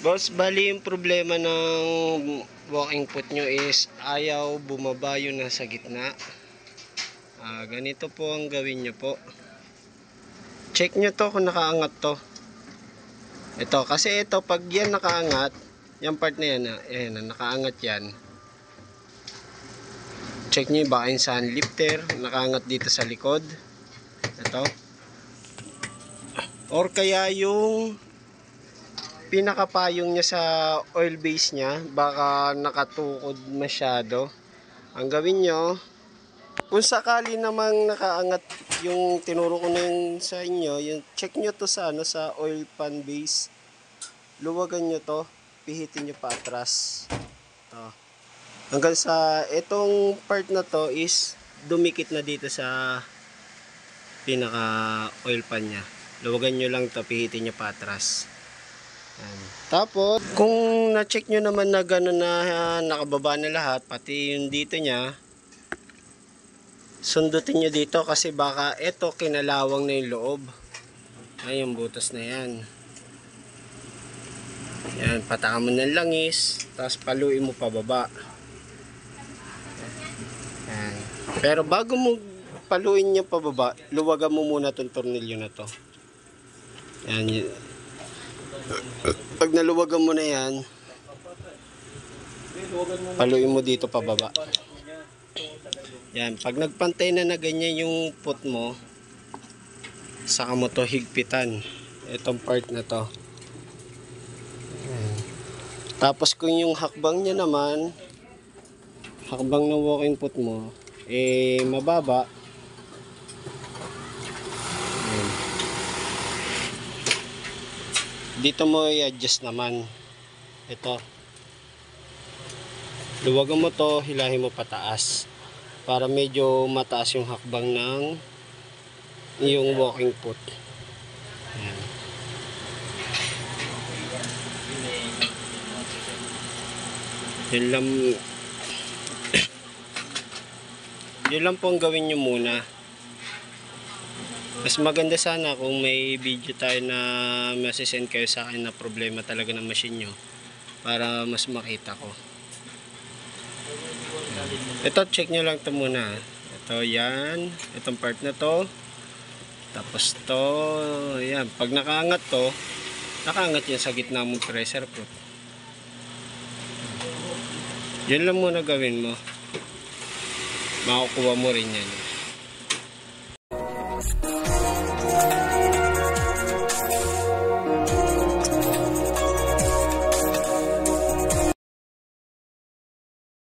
Boss, bali yung problema ng walking foot nyo is ayaw bumaba yung nasa gitna. Ganito po ang gawin nyo po. Check nyo to kung nakaangat to. Ito, kasi ito pag yan nakaangat, yung part na yan, ayan, nakaangat yan. Check nyo baka yung sun lifter, nakaangat dito sa likod. Ito. Or kaya yung pinakapayong niya sa oil base niya, baka nakatukod masyado. Ang gawin nyo, kung sakali namang nakaangat yung tinuro ko na yung sa inyo, yung check nyo to sa, sa oil pan base. Luwagan nyo to, pihitin nyo pa atras. To. Hanggang sa itong part na to is dumikit na dito sa pinaka oil pan nya. Luwagan nyo lang to, pihitin nyo pa atras. Tapos, kung na-check nyo naman na gano'n na nakababa na lahat, pati yung dito nya, sundutin nyo dito kasi baka ito kinalawang na yung loob. Ay, yung butas na yan. Yan, patakan mo ng langis, tapos paluin mo pababa. Yan. Pero bago mo paluin nyo pababa, luwagan mo muna itong tornilyo na to. Yan, pag naluwagan mo na yan, paluin mo dito pababa. Yan, pag nagpantay na ganyan yung foot mo, saka mo to higpitan itong part na to. Yan. Tapos kung yung hakbang nya naman, hakbang ng walking foot mo mababa, dito mo i-adjust naman. Ito, luwagan mo to, hilahin mo pataas para medyo mataas yung hakbang ng yung walking foot. Ayan. Yun lang po ang gawin nyo muna. Mas maganda sana kung may video tayo na masisend kayo sa akin na problema talaga ng machine nyo para mas makita ko. Ito, check nyo lang ito muna. Ito, yan. Itong part na to. Tapos to, yan. Pag nakaangat to, nakaangat yan sa gitna mong pressure foot. Yun lang muna gawin mo. Makukuha mo rin yan.